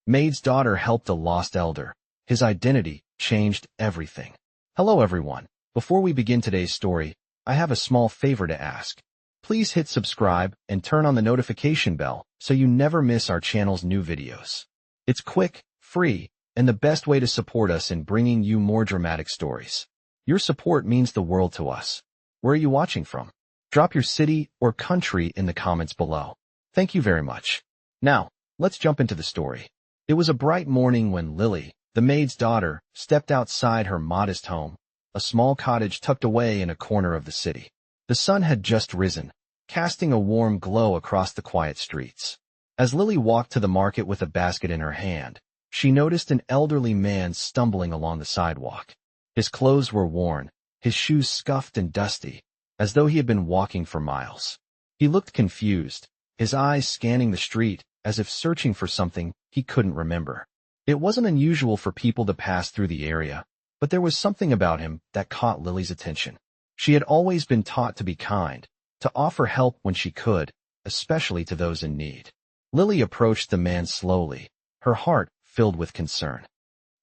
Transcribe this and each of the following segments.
Maid's daughter helped a lost elder. His identity changed everything. Hello everyone. Before we begin today's story, I have a small favor to ask. Please hit subscribe and turn on the notification bell so you never miss our channel's new videos. It's quick, free, and the best way to support us in bringing you more dramatic stories. Your support means the world to us. Where are you watching from? Drop your city or country in the comments below. Thank you very much. Now, let's jump into the story. It was a bright morning when Lily, the maid's daughter, stepped outside her modest home, a small cottage tucked away in a corner of the city. The sun had just risen, casting a warm glow across the quiet streets. As Lily walked to the market with a basket in her hand, she noticed an elderly man stumbling along the sidewalk. His clothes were worn, his shoes scuffed and dusty, as though he had been walking for miles. He looked confused, his eyes scanning the street as if searching for something he couldn't remember. It wasn't unusual for people to pass through the area, but there was something about him that caught Lily's attention. She had always been taught to be kind, to offer help when she could, especially to those in need. Lily approached the man slowly, her heart filled with concern.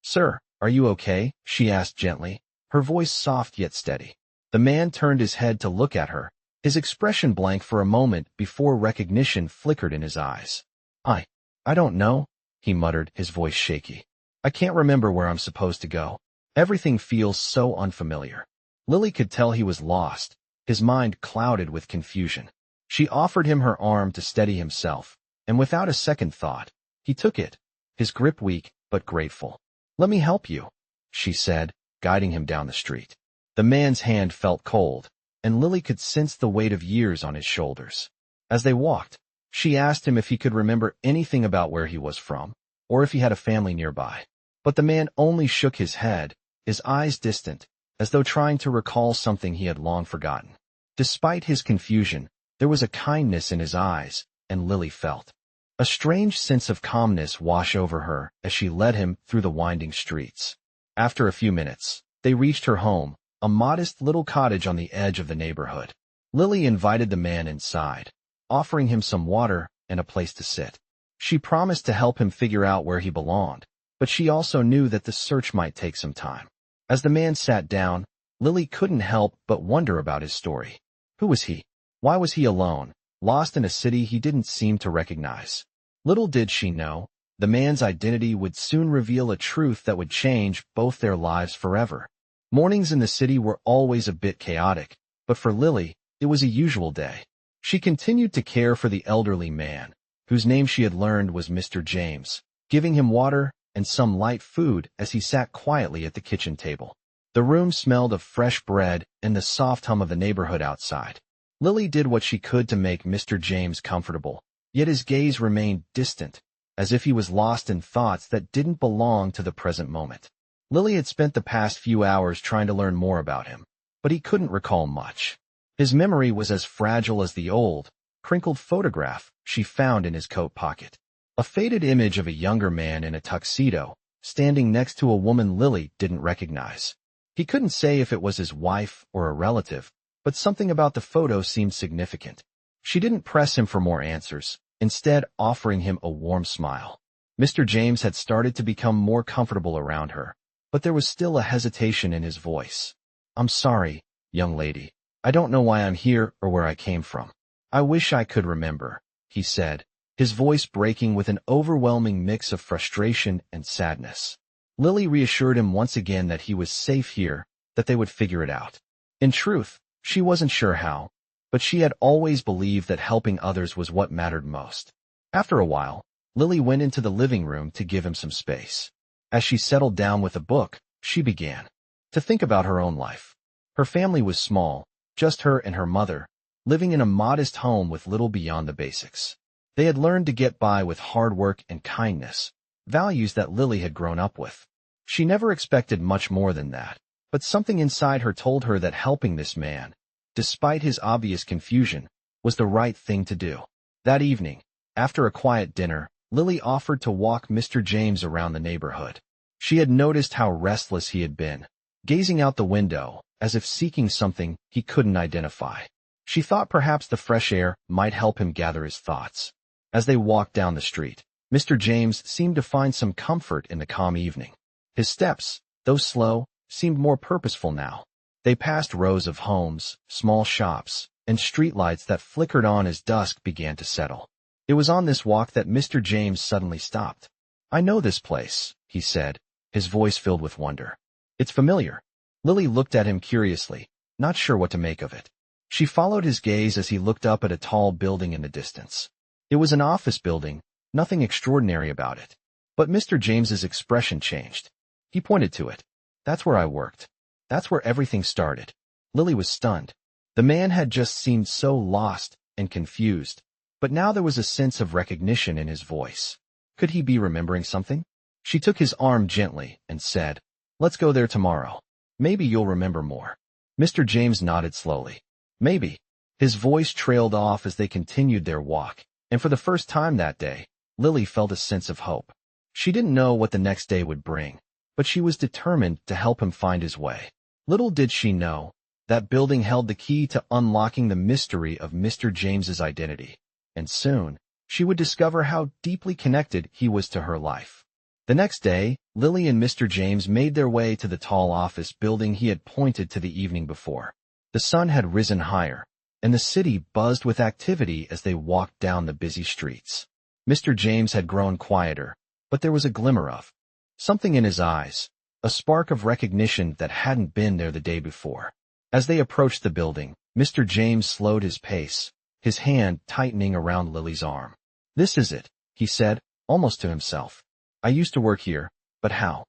"Sir, are you okay?" she asked gently, her voice soft yet steady. The man turned his head to look at her, his expression blank for a moment before recognition flickered in his eyes. I don't know," he muttered, his voice shaky. "I can't remember where I'm supposed to go. Everything feels so unfamiliar." Lily could tell he was lost, his mind clouded with confusion. She offered him her arm to steady himself, and without a second thought, he took it, his grip weak but grateful. "Let me help you," she said, guiding him down the street. The man's hand felt cold, and Lily could sense the weight of years on his shoulders. As they walked, she asked him if he could remember anything about where he was from, or if he had a family nearby. But the man only shook his head, his eyes distant, as though trying to recall something he had long forgotten. Despite his confusion, there was a kindness in his eyes, and Lily felt a strange sense of calmness wash over her as she led him through the winding streets. After a few minutes, they reached her home, a modest little cottage on the edge of the neighborhood. Lily invited the man inside, offering him some water and a place to sit. She promised to help him figure out where he belonged, but she also knew that the search might take some time. As the man sat down, Lily couldn't help but wonder about his story. Who was he? Why was he alone, lost in a city he didn't seem to recognize? Little did she know, the man's identity would soon reveal a truth that would change both their lives forever. Mornings in the city were always a bit chaotic, but for Lily, it was a usual day. She continued to care for the elderly man, whose name she had learned was Mr. James, giving him water and some light food as he sat quietly at the kitchen table. The room smelled of fresh bread and the soft hum of the neighborhood outside. Lily did what she could to make Mr. James comfortable, yet his gaze remained distant, as if he was lost in thoughts that didn't belong to the present moment. Lily had spent the past few hours trying to learn more about him, but he couldn't recall much. His memory was as fragile as the old, crinkled photograph she found in his coat pocket. A faded image of a younger man in a tuxedo, standing next to a woman Lily didn't recognize. He couldn't say if it was his wife or a relative, but something about the photo seemed significant. She didn't press him for more answers, instead offering him a warm smile. Mr. James had started to become more comfortable around her, but there was still a hesitation in his voice. "I'm sorry, young lady. I don't know why I'm here or where I came from. I wish I could remember," he said, his voice breaking with an overwhelming mix of frustration and sadness. Lily reassured him once again that he was safe here, that they would figure it out. In truth, she wasn't sure how, but she had always believed that helping others was what mattered most. After a while, Lily went into the living room to give him some space. As she settled down with a book, she began to think about her own life. Her family was small, just her and her mother, living in a modest home with little beyond the basics. They had learned to get by with hard work and kindness, values that Lily had grown up with. She never expected much more than that, but something inside her told her that helping this man, despite his obvious confusion, was the right thing to do. That evening, after a quiet dinner, Lily offered to walk Mr. James around the neighborhood. She had noticed how restless he had been, gazing out the window, as if seeking something he couldn't identify. She thought perhaps the fresh air might help him gather his thoughts. As they walked down the street, Mr. James seemed to find some comfort in the calm evening. His steps, though slow, seemed more purposeful now. They passed rows of homes, small shops, and streetlights that flickered on as dusk began to settle. It was on this walk that Mr. James suddenly stopped. "I know this place," he said, his voice filled with wonder. "It's familiar." Lily looked at him curiously, not sure what to make of it. She followed his gaze as he looked up at a tall building in the distance. It was an office building, nothing extraordinary about it. But Mr. James's expression changed. He pointed to it. "That's where I worked. That's where everything started." Lily was stunned. The man had just seemed so lost and confused, but now there was a sense of recognition in his voice. Could he be remembering something? She took his arm gently and said, "Let's go there tomorrow. Maybe you'll remember more." Mr. James nodded slowly. "Maybe." His voice trailed off as they continued their walk, and for the first time that day, Lily felt a sense of hope. She didn't know what the next day would bring, but she was determined to help him find his way. Little did she know, that building held the key to unlocking the mystery of Mr. James's identity, and soon, she would discover how deeply connected he was to her life. The next day, Lily and Mr. James made their way to the tall office building he had pointed to the evening before. The sun had risen higher, and the city buzzed with activity as they walked down the busy streets. Mr. James had grown quieter, but there was a glimmer of something in his eyes, a spark of recognition that hadn't been there the day before. As they approached the building, Mr. James slowed his pace, his hand tightening around Lily's arm. "This is it," he said, almost to himself. "I used to work here, but how?"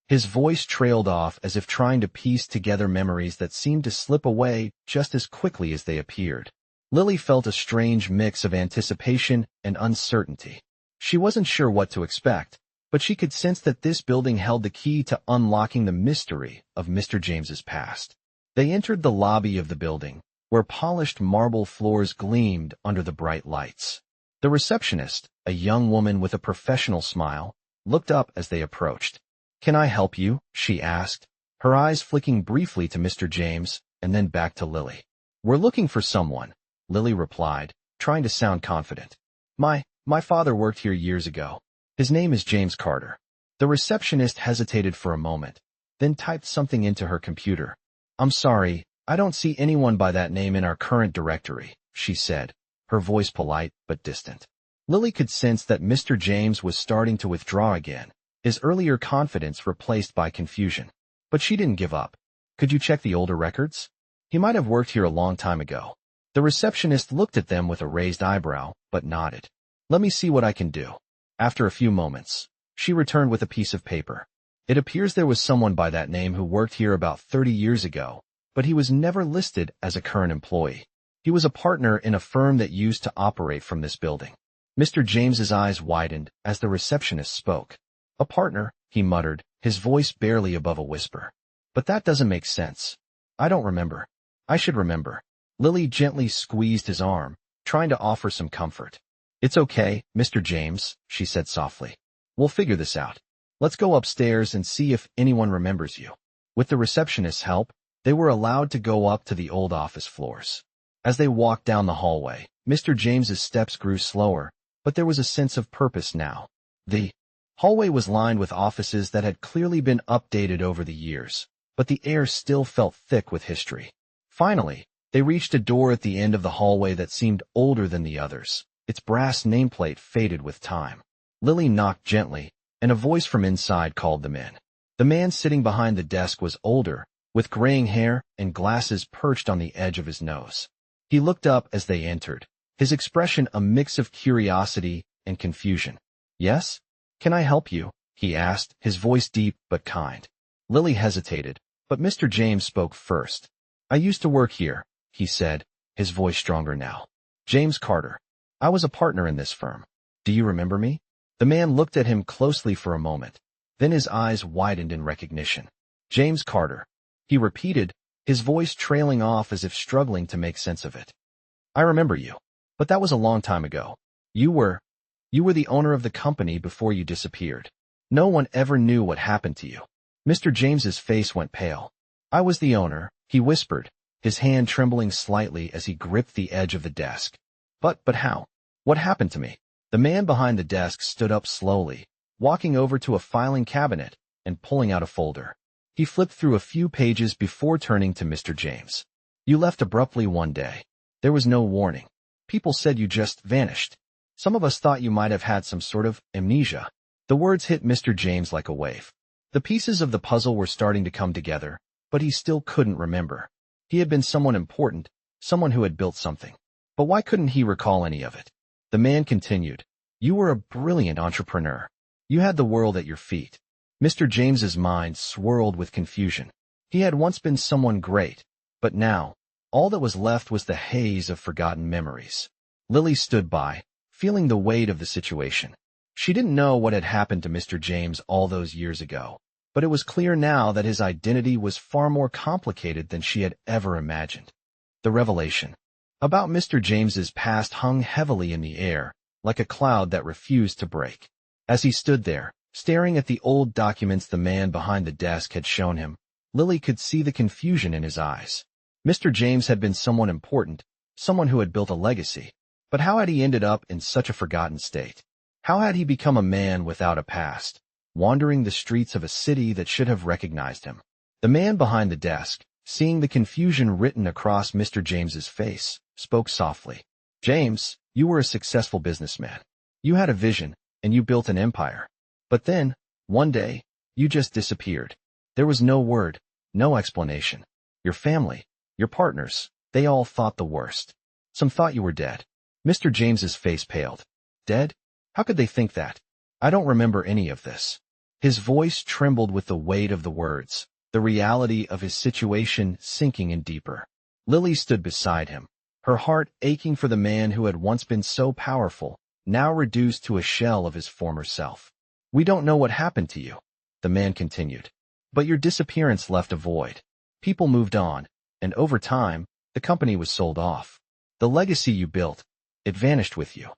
His voice trailed off as if trying to piece together memories that seemed to slip away just as quickly as they appeared. Lily felt a strange mix of anticipation and uncertainty. She wasn't sure what to expect, but she could sense that this building held the key to unlocking the mystery of Mr. James's past. They entered the lobby of the building, where polished marble floors gleamed under the bright lights. The receptionist, a young woman with a professional smile, looked up as they approached. "Can I help you?" she asked, her eyes flicking briefly to Mr. James and then back to Lily. "We're looking for someone," Lily replied, trying to sound confident. My father worked here years ago. His name is James Carter." The receptionist hesitated for a moment, then typed something into her computer. "I'm sorry, I don't see anyone by that name in our current directory," she said, her voice polite but distant. Lily could sense that Mr. James was starting to withdraw again, his earlier confidence replaced by confusion. But she didn't give up. "Could you check the older records? He might have worked here a long time ago." The receptionist looked at them with a raised eyebrow, but nodded. "Let me see what I can do." After a few moments, she returned with a piece of paper. "It appears there was someone by that name who worked here about 30 years ago, but he was never listed as a current employee. He was a partner in a firm that used to operate from this building." Mr. James's eyes widened as the receptionist spoke. "A partner," he muttered, his voice barely above a whisper. "But that doesn't make sense. I don't remember." "I should remember." Lily gently squeezed his arm, trying to offer some comfort. "It's okay, Mr. James," she said softly. "We'll figure this out. Let's go upstairs and see if anyone remembers you." With the receptionist's help, they were allowed to go up to the old office floors. As they walked down the hallway, Mr. James's steps grew slower, but there was a sense of purpose now. The hallway was lined with offices that had clearly been updated over the years, but the air still felt thick with history. Finally, they reached a door at the end of the hallway that seemed older than the others, its brass nameplate faded with time. Lily knocked gently, and a voice from inside called them in. The man sitting behind the desk was older, with graying hair and glasses perched on the edge of his nose. He looked up as they entered, his expression a mix of curiosity and confusion. "Yes? Can I help you?" he asked, his voice deep but kind. Lily hesitated, but Mr. James spoke first. "I used to work here," he said, his voice stronger now. "James Carter. I was a partner in this firm. Do you remember me?" The man looked at him closely for a moment, then his eyes widened in recognition. "James Carter," he repeated, his voice trailing off as if struggling to make sense of it. "I remember you. But that was a long time ago. You were the owner of the company before you disappeared. No one ever knew what happened to you." Mr. James's face went pale. "I was the owner," he whispered, his hand trembling slightly as he gripped the edge of the desk. But how? What happened to me?" The man behind the desk stood up slowly, walking over to a filing cabinet and pulling out a folder. He flipped through a few pages before turning to Mr. James. You left abruptly one day. There was no warning. People said you just vanished. Some of us thought you might have had some sort of amnesia. The words hit Mr. James like a wave. The pieces of the puzzle were starting to come together, but he still couldn't remember. He had been someone important, someone who had built something. But why couldn't he recall any of it? The man continued. You were a brilliant entrepreneur. You had the world at your feet. Mr. James's mind swirled with confusion. He had once been someone great, but now, all that was left was the haze of forgotten memories. Lily stood by, feeling the weight of the situation. She didn't know what had happened to Mr. James all those years ago, but it was clear now that his identity was far more complicated than she had ever imagined. The revelation about Mr. James's past hung heavily in the air, like a cloud that refused to break. As he stood there, staring at the old documents the man behind the desk had shown him, Lily could see the confusion in his eyes. Mr. James had been someone important, someone who had built a legacy. But how had he ended up in such a forgotten state? How had he become a man without a past, wandering the streets of a city that should have recognized him? The man behind the desk, seeing the confusion written across Mr. James's face, spoke softly. James, you were a successful businessman. You had a vision, and you built an empire. But then, one day, you just disappeared. There was no word, no explanation. Your family, your partners, they all thought the worst. Some thought you were dead. Mr. James's face paled. Dead? How could they think that? I don't remember any of this. His voice trembled with the weight of the words, the reality of his situation sinking in deeper. Lily stood beside him, her heart aching for the man who had once been so powerful, now reduced to a shell of his former self. We don't know what happened to you, the man continued. But your disappearance left a void. People moved on, and over time, the company was sold off. The legacy you built, it vanished with you.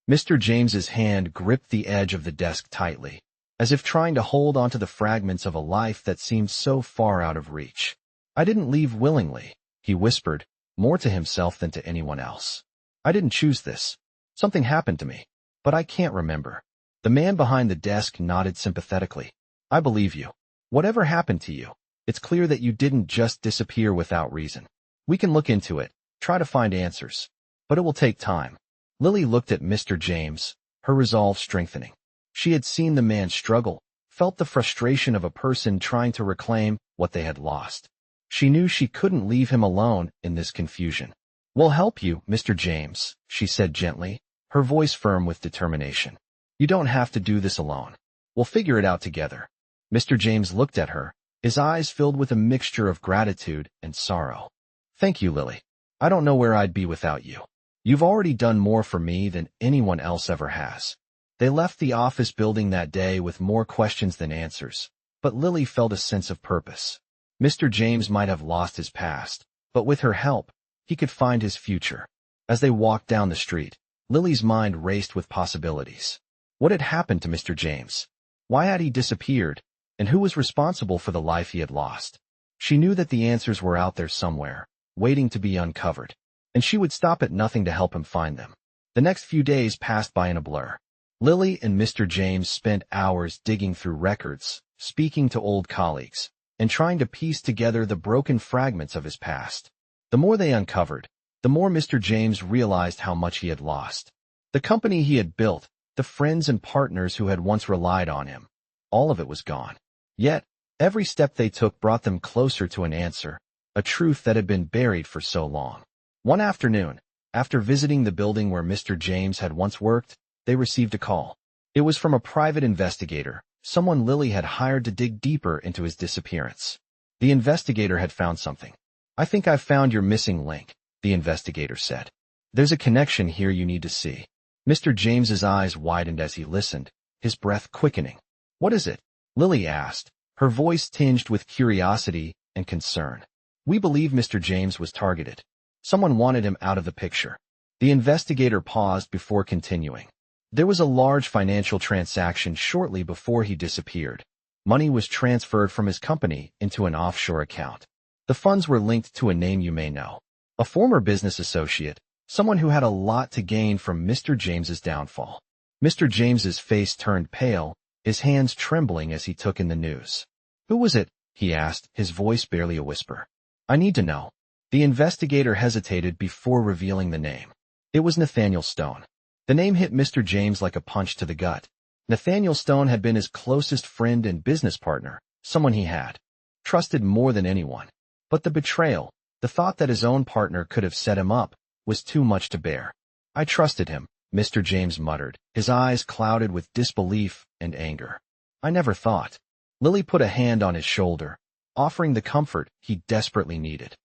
Mr. James's hand gripped the edge of the desk tightly, as if trying to hold onto the fragments of a life that seemed so far out of reach. I didn't leave willingly, he whispered, more to himself than to anyone else. I didn't choose this. Something happened to me, but I can't remember. The man behind the desk nodded sympathetically. I believe you. Whatever happened to you, it's clear that you didn't just disappear without reason. We can look into it, try to find answers. But it will take time. Lily looked at Mr. James, her resolve strengthening. She had seen the man struggle, felt the frustration of a person trying to reclaim what they had lost. She knew she couldn't leave him alone in this confusion. We'll help you, Mr. James, she said gently, her voice firm with determination. You don't have to do this alone. We'll figure it out together. Mr. James looked at her, his eyes filled with a mixture of gratitude and sorrow. Thank you, Lily. I don't know where I'd be without you. You've already done more for me than anyone else ever has. They left the office building that day with more questions than answers, but Lily felt a sense of purpose. Mr. James might have lost his past, but with her help, he could find his future. As they walked down the street, Lily's mind raced with possibilities. What had happened to Mr. James? Why had he disappeared? And who was responsible for the life he had lost? She knew that the answers were out there somewhere, waiting to be uncovered, and she would stop at nothing to help him find them. The next few days passed by in a blur. Lily and Mr. James spent hours digging through records, speaking to old colleagues, and trying to piece together the broken fragments of his past. The more they uncovered, the more Mr. James realized how much he had lost. The company he had built, the friends and partners who had once relied on him, all of it was gone. Yet, every step they took brought them closer to an answer, a truth that had been buried for so long. One afternoon, after visiting the building where Mr. James had once worked, they received a call. It was from a private investigator, someone Lily had hired to dig deeper into his disappearance. The investigator had found something. I think I've found your missing link, the investigator said. There's a connection here you need to see. Mr. James's eyes widened as he listened, his breath quickening. What is it? Lily asked, her voice tinged with curiosity and concern. We believe Mr. James was targeted. Someone wanted him out of the picture. The investigator paused before continuing. There was a large financial transaction shortly before he disappeared. Money was transferred from his company into an offshore account. The funds were linked to a name you may know. A former business associate, someone who had a lot to gain from Mr. James's downfall. Mr. James's face turned pale, his hands trembling as he took in the news. "Who was it?" he asked, his voice barely a whisper. "I need to know." The investigator hesitated before revealing the name. It was Nathaniel Stone. The name hit Mr. James like a punch to the gut. Nathaniel Stone had been his closest friend and business partner, someone he had trusted more than anyone. But the betrayal, the thought that his own partner could have set him up, was too much to bear. "I trusted him," Mr. James muttered, his eyes clouded with disbelief and anger. "I never thought." Lily put a hand on his shoulder, offering the comfort he desperately needed.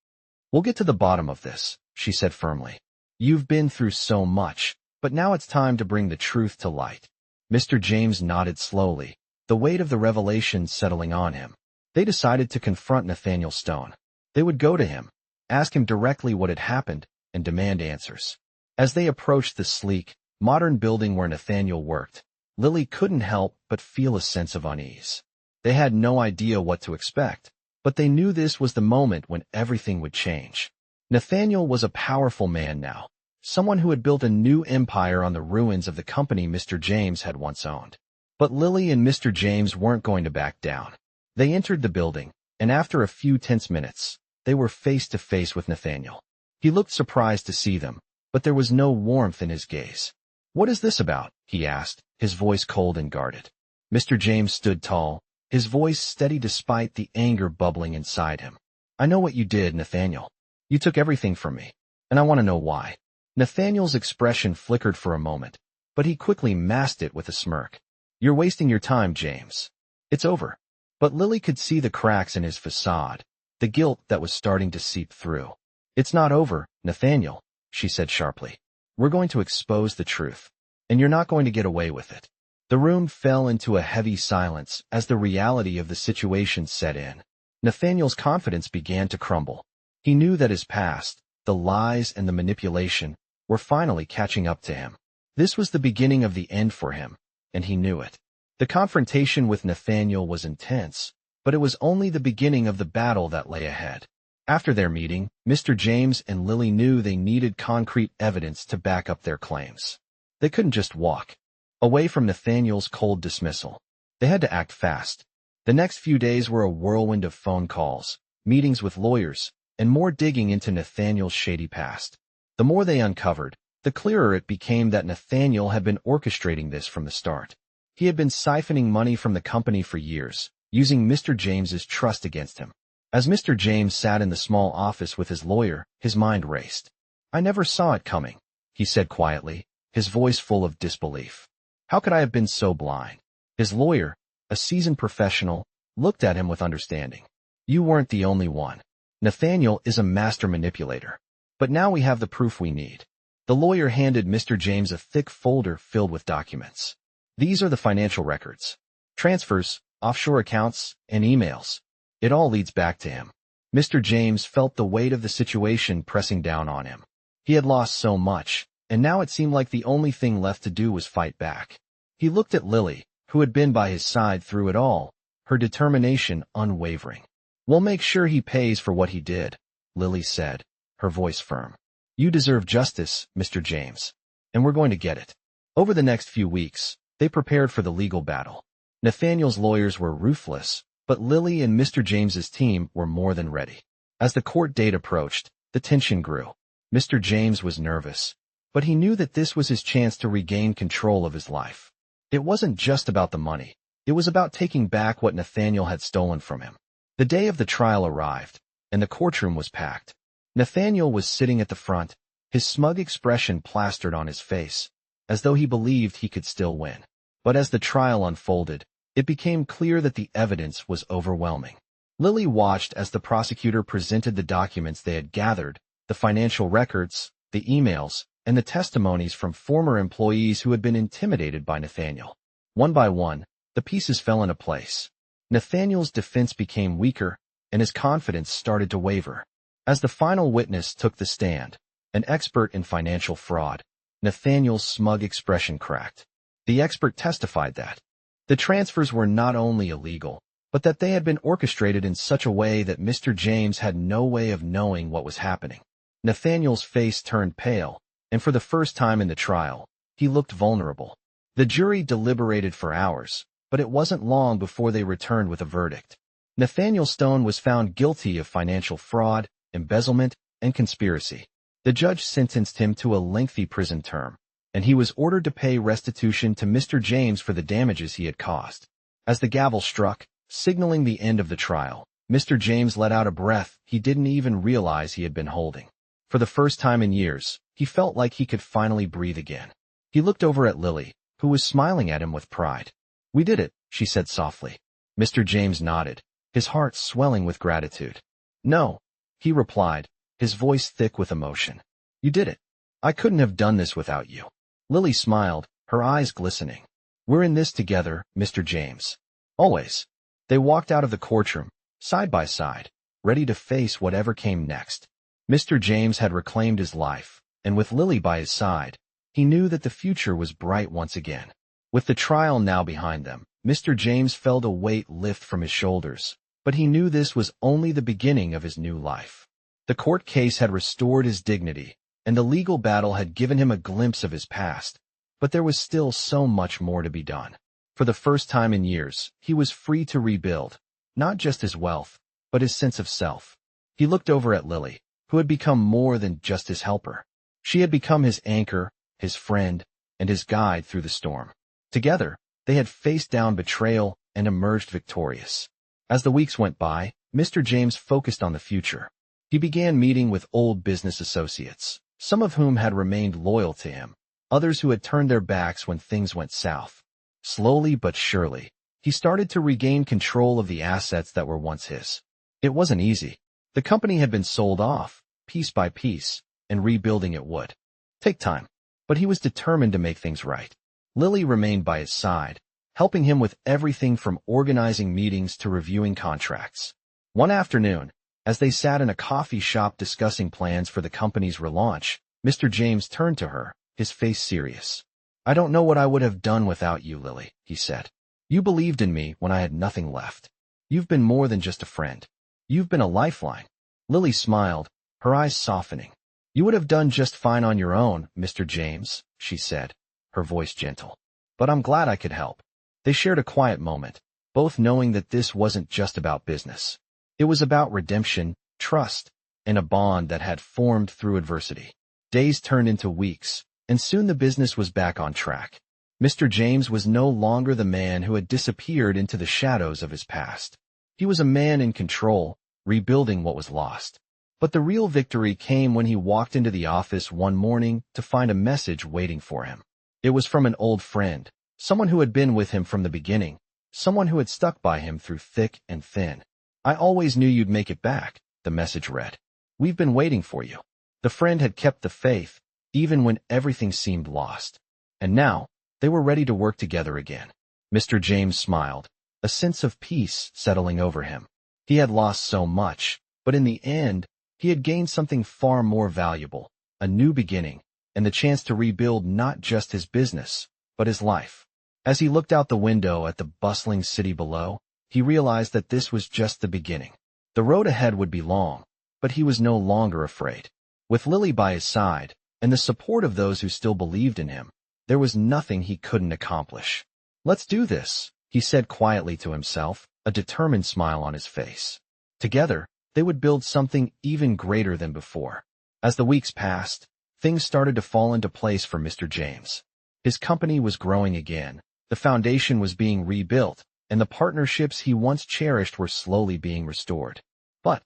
"We'll get to the bottom of this," she said firmly. "You've been through so much, but now it's time to bring the truth to light." Mr. James nodded slowly, the weight of the revelation settling on him. They decided to confront Nathaniel Stone. They would go to him, ask him directly what had happened, and demand answers. As they approached the sleek, modern building where Nathaniel worked, Lily couldn't help but feel a sense of unease. They had no idea what to expect, but they knew this was the moment when everything would change. Nathaniel was a powerful man now, someone who had built a new empire on the ruins of the company Mr. James had once owned. But Lily and Mr. James weren't going to back down. They entered the building, and after a few tense minutes, they were face to face with Nathaniel. He looked surprised to see them, but there was no warmth in his gaze. "What is this about?" he asked, his voice cold and guarded. Mr. James stood tall, his voice steady despite the anger bubbling inside him. "I know what you did, Nathaniel. You took everything from me, and I want to know why." Nathaniel's expression flickered for a moment, but he quickly masked it with a smirk. "You're wasting your time, James. It's over." But Lily could see the cracks in his facade, the guilt that was starting to seep through. "It's not over, Nathaniel," she said sharply. "We're going to expose the truth, and you're not going to get away with it." The room fell into a heavy silence as the reality of the situation set in. Nathaniel's confidence began to crumble. He knew that his past, the lies and the manipulation, were finally catching up to him. This was the beginning of the end for him, and he knew it. The confrontation with Nathaniel was intense, but it was only the beginning of the battle that lay ahead. After their meeting, Mr. James and Lily knew they needed concrete evidence to back up their claims. They couldn't just walk away from Nathaniel's cold dismissal. They had to act fast. The next few days were a whirlwind of phone calls, meetings with lawyers, and more digging into Nathaniel's shady past. The more they uncovered, the clearer it became that Nathaniel had been orchestrating this from the start. He had been siphoning money from the company for years, using Mr. James's trust against him. As Mr. James sat in the small office with his lawyer, his mind raced. "I never saw it coming," he said quietly, his voice full of disbelief. "How could I have been so blind?" His lawyer, a seasoned professional, looked at him with understanding. "You weren't the only one. Nathaniel is a master manipulator. But now we have the proof we need." The lawyer handed Mr. James a thick folder filled with documents. "These are the financial records. Transfers, offshore accounts, and emails. It all leads back to him." Mr. James felt the weight of the situation pressing down on him. He had lost so much, and now it seemed like the only thing left to do was fight back. He looked at Lily, who had been by his side through it all, her determination unwavering. "We'll make sure he pays for what he did," Lily said, her voice firm. "You deserve justice, Mr. James, and we're going to get it." Over the next few weeks, they prepared for the legal battle. Nathaniel's lawyers were ruthless, but Lily and Mr. James's team were more than ready. As the court date approached, the tension grew. Mr. James was nervous, but he knew that this was his chance to regain control of his life. It wasn't just about the money. It was about taking back what Nathaniel had stolen from him. The day of the trial arrived, and the courtroom was packed. Nathaniel was sitting at the front, his smug expression plastered on his face, as though he believed he could still win. But as the trial unfolded, it became clear that the evidence was overwhelming. Lily watched as the prosecutor presented the documents they had gathered, the financial records, the emails, and the testimonies from former employees who had been intimidated by Nathaniel. One by one, the pieces fell into place. Nathaniel's defense became weaker, and his confidence started to waver. As the final witness took the stand, an expert in financial fraud, Nathaniel's smug expression cracked. The expert testified that the transfers were not only illegal, but that they had been orchestrated in such a way that Mr. James had no way of knowing what was happening. Nathaniel's face turned pale, and for the first time in the trial, he looked vulnerable. The jury deliberated for hours, but it wasn't long before they returned with a verdict. Nathaniel Stone was found guilty of financial fraud, embezzlement, and conspiracy. The judge sentenced him to a lengthy prison term, and he was ordered to pay restitution to Mr. James for the damages he had caused. As the gavel struck, signaling the end of the trial, Mr. James let out a breath he didn't even realize he had been holding. For the first time in years, he felt like he could finally breathe again. He looked over at Lily, who was smiling at him with pride. "We did it," she said softly. Mr. James nodded, his heart swelling with gratitude. "No," he replied, his voice thick with emotion. "You did it. I couldn't have done this without you." Lily smiled, her eyes glistening. "We're in this together, Mr. James. Always." They walked out of the courtroom, side by side, ready to face whatever came next. Mr. James had reclaimed his life, and with Lily by his side, he knew that the future was bright once again. With the trial now behind them, Mr. James felt a weight lift from his shoulders, but he knew this was only the beginning of his new life. The court case had restored his dignity, and the legal battle had given him a glimpse of his past, but there was still so much more to be done. For the first time in years, he was free to rebuild, not just his wealth, but his sense of self. He looked over at Lily, who had become more than just his helper. She had become his anchor, his friend, and his guide through the storm. Together, they had faced down betrayal and emerged victorious. As the weeks went by, Mr. James focused on the future. He began meeting with old business associates, some of whom had remained loyal to him, others who had turned their backs when things went south. Slowly but surely, he started to regain control of the assets that were once his. It wasn't easy. The company had been sold off, piece by piece, and rebuilding it would take time. But he was determined to make things right. Lily remained by his side, helping him with everything from organizing meetings to reviewing contracts. One afternoon, as they sat in a coffee shop discussing plans for the company's relaunch, Mr. James turned to her, his face serious. "I don't know what I would have done without you, Lily," he said. "You believed in me when I had nothing left. You've been more than just a friend. You've been a lifeline." Lily smiled, her eyes softening. "You would have done just fine on your own, Mr. James," she said, her voice gentle. "But I'm glad I could help." They shared a quiet moment, both knowing that this wasn't just about business. It was about redemption, trust, and a bond that had formed through adversity. Days turned into weeks, and soon the business was back on track. Mr. James was no longer the man who had disappeared into the shadows of his past. He was a man in control, rebuilding what was lost. But the real victory came when he walked into the office one morning to find a message waiting for him. It was from an old friend, someone who had been with him from the beginning, someone who had stuck by him through thick and thin. "I always knew you'd make it back," the message read. "We've been waiting for you." The friend had kept the faith, even when everything seemed lost. And now, they were ready to work together again. Mr. James smiled, a sense of peace settling over him. He had lost so much, but in the end, he had gained something far more valuable, a new beginning, and the chance to rebuild not just his business, but his life. As he looked out the window at the bustling city below, he realized that this was just the beginning. The road ahead would be long, but he was no longer afraid. With Lily by his side, and the support of those who still believed in him, there was nothing he couldn't accomplish. "Let's do this," he said quietly to himself, a determined smile on his face. Together, they would build something even greater than before. As the weeks passed, things started to fall into place for Mr. James. His company was growing again, the foundation was being rebuilt, and the partnerships he once cherished were slowly being restored. But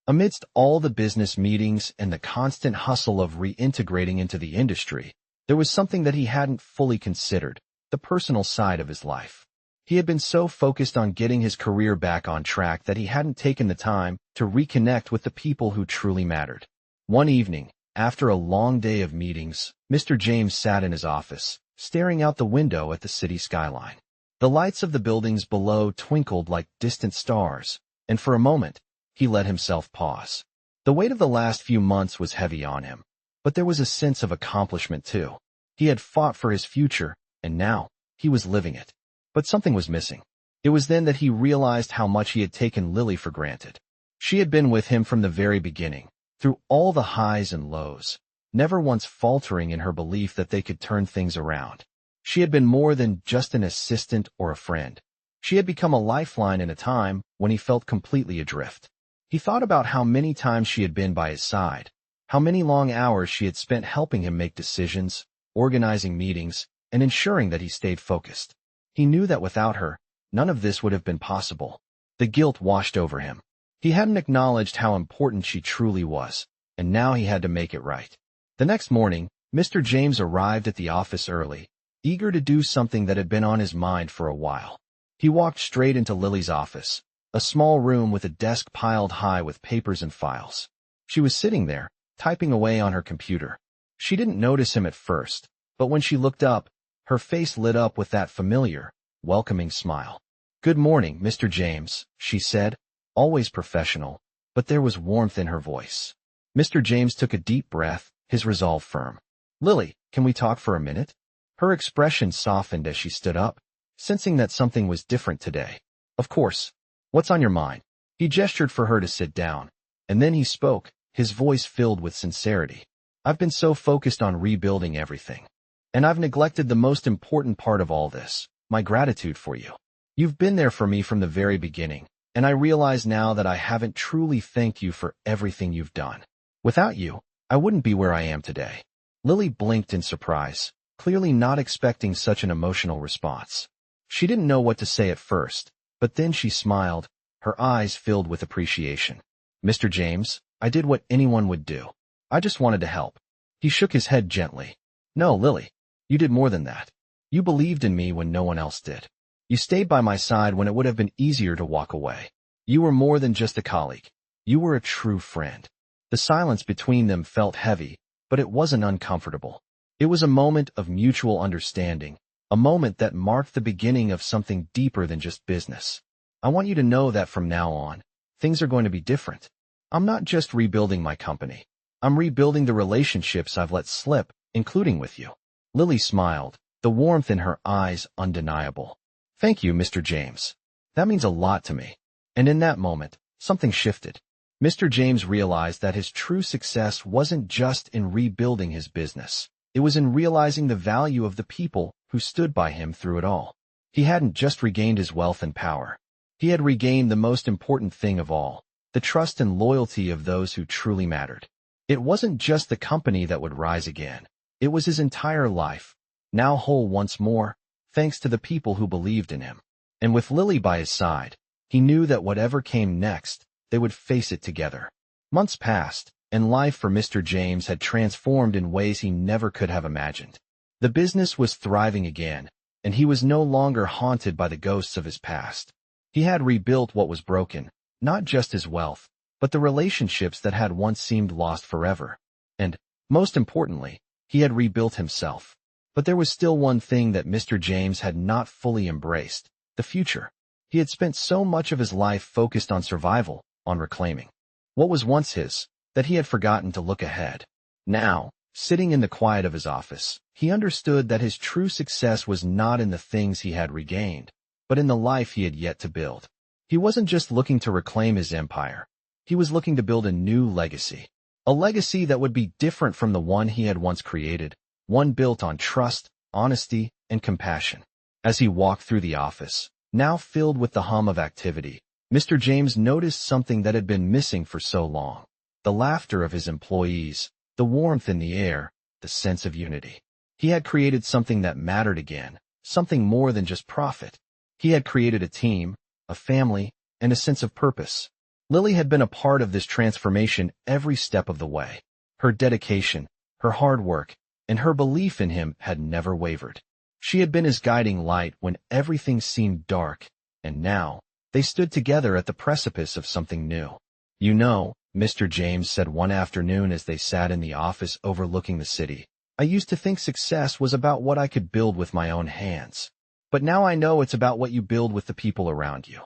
amidst all the business meetings and the constant hustle of reintegrating into the industry, there was something that he hadn't fully considered, the personal side of his life. He had been so focused on getting his career back on track that he hadn't taken the time to reconnect with the people who truly mattered. One evening, after a long day of meetings, Mr. James sat in his office, staring out the window at the city skyline. The lights of the buildings below twinkled like distant stars, and for a moment, he let himself pause. The weight of the last few months was heavy on him, but there was a sense of accomplishment too. He had fought for his future, and now, he was living it. But something was missing. It was then that he realized how much he had taken Lily for granted. She had been with him from the very beginning, through all the highs and lows, never once faltering in her belief that they could turn things around. She had been more than just an assistant or a friend. She had become a lifeline in a time when he felt completely adrift. He thought about how many times she had been by his side, how many long hours she had spent helping him make decisions, organizing meetings, and ensuring that he stayed focused. He knew that without her, none of this would have been possible. The guilt washed over him. He hadn't acknowledged how important she truly was, and now he had to make it right. The next morning, Mr. James arrived at the office early, eager to do something that had been on his mind for a while. He walked straight into Lily's office, a small room with a desk piled high with papers and files. She was sitting there, typing away on her computer. She didn't notice him at first, but when she looked up, her face lit up with that familiar, welcoming smile. "Good morning, Mr. James," she said, always professional, but there was warmth in her voice. Mr. James took a deep breath, his resolve firm. "Lily, can we talk for a minute?" Her expression softened as she stood up, sensing that something was different today. "Of course. What's on your mind?" He gestured for her to sit down, and then he spoke, his voice filled with sincerity. "I've been so focused on rebuilding everything. And I've neglected the most important part of all this, my gratitude for you. You've been there for me from the very beginning, and I realize now that I haven't truly thanked you for everything you've done. Without you, I wouldn't be where I am today." Lily blinked in surprise, clearly not expecting such an emotional response. She didn't know what to say at first, but then she smiled, her eyes filled with appreciation. "Mr. James, I did what anyone would do. I just wanted to help." He shook his head gently. "No, Lily, you did more than that. You believed in me when no one else did. You stayed by my side when it would have been easier to walk away. You were more than just a colleague. You were a true friend." The silence between them felt heavy, but it wasn't uncomfortable. It was a moment of mutual understanding, a moment that marked the beginning of something deeper than just business. "I want you to know that from now on, things are going to be different. I'm not just rebuilding my company. I'm rebuilding the relationships I've let slip, including with you." Lily smiled, the warmth in her eyes undeniable. "Thank you, Mr. James. That means a lot to me." And in that moment, something shifted. Mr. James realized that his true success wasn't just in rebuilding his business. It was in realizing the value of the people who stood by him through it all. He hadn't just regained his wealth and power. He had regained the most important thing of all, the trust and loyalty of those who truly mattered. It wasn't just the company that would rise again. It was his entire life, now whole once more, thanks to the people who believed in him. And with Lily by his side, he knew that whatever came next, they would face it together. Months passed, and life for Mr. James had transformed in ways he never could have imagined. The business was thriving again, and he was no longer haunted by the ghosts of his past. He had rebuilt what was broken, not just his wealth, but the relationships that had once seemed lost forever. And, most importantly, he had rebuilt himself. But there was still one thing that Mr. James had not fully embraced: the future. He had spent so much of his life focused on survival, on reclaiming what was once his, that he had forgotten to look ahead. Now, sitting in the quiet of his office, he understood that his true success was not in the things he had regained, but in the life he had yet to build. He wasn't just looking to reclaim his empire. He was looking to build a new legacy. A legacy that would be different from the one he had once created, one built on trust, honesty, and compassion. As he walked through the office, now filled with the hum of activity, Mr. James noticed something that had been missing for so long: the laughter of his employees, the warmth in the air, the sense of unity. He had created something that mattered again, something more than just profit. He had created a team, a family, and a sense of purpose. Lily had been a part of this transformation every step of the way. Her dedication, her hard work, and her belief in him had never wavered. She had been his guiding light when everything seemed dark, and now, they stood together at the precipice of something new. "You know," Mr. James said one afternoon as they sat in the office overlooking the city, "I used to think success was about what I could build with my own hands. But now I know it's about what you build with the people around you."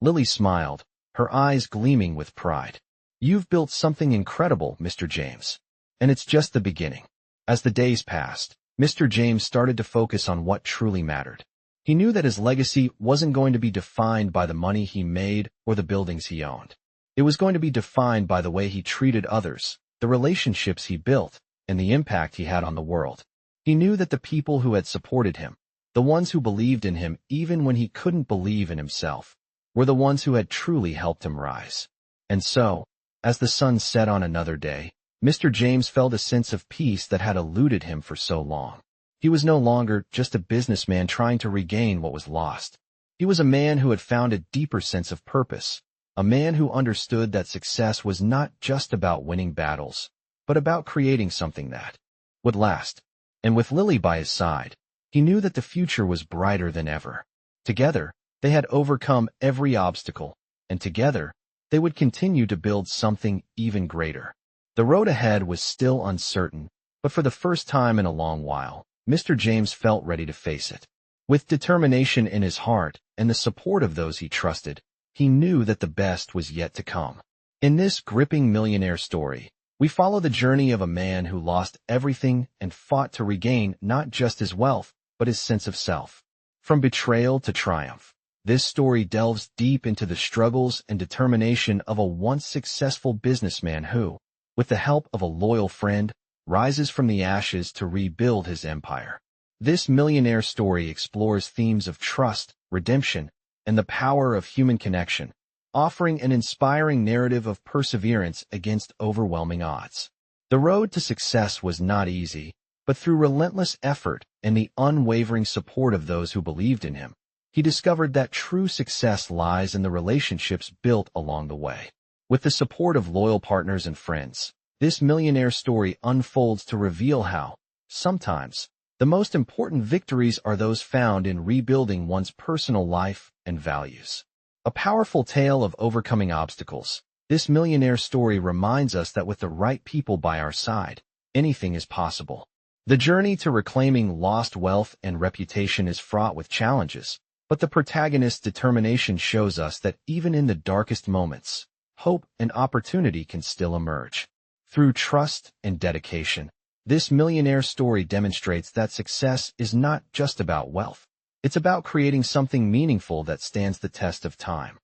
Lily smiled, her eyes gleaming with pride. "You've built something incredible, Mr. James. And it's just the beginning." As the days passed, Mr. James started to focus on what truly mattered. He knew that his legacy wasn't going to be defined by the money he made or the buildings he owned. It was going to be defined by the way he treated others, the relationships he built, and the impact he had on the world. He knew that the people who had supported him, The ones who believed in him even when he couldn't believe in himself were the ones who had truly helped him rise. And so, as the sun set on another day, Mr. James felt a sense of peace that had eluded him for so long. He was no longer just a businessman trying to regain what was lost. He was a man who had found a deeper sense of purpose, a man who understood that success was not just about winning battles, but about creating something that would last. And with Lily by his side, he knew that the future was brighter than ever. Together, they had overcome every obstacle, and together, they would continue to build something even greater. The road ahead was still uncertain, but for the first time in a long while, Mr. James felt ready to face it. With determination in his heart and the support of those he trusted, he knew that the best was yet to come. In this gripping millionaire story, we follow the journey of a man who lost everything and fought to regain not just his wealth, but his sense of self. From betrayal to triumph, this story delves deep into the struggles and determination of a once successful businessman who, with the help of a loyal friend, rises from the ashes to rebuild his empire. This millionaire story explores themes of trust, redemption, and the power of human connection, offering an inspiring narrative of perseverance against overwhelming odds. The road to success was not easy, but through relentless effort and the unwavering support of those who believed in him, he discovered that true success lies in the relationships built along the way. With the support of loyal partners and friends, this millionaire story unfolds to reveal how, sometimes, the most important victories are those found in rebuilding one's personal life and values. A powerful tale of overcoming obstacles, this millionaire story reminds us that with the right people by our side, anything is possible. The journey to reclaiming lost wealth and reputation is fraught with challenges, but the protagonist's determination shows us that even in the darkest moments, hope and opportunity can still emerge. Through trust and dedication, this millionaire story demonstrates that success is not just about wealth. It's about creating something meaningful that stands the test of time.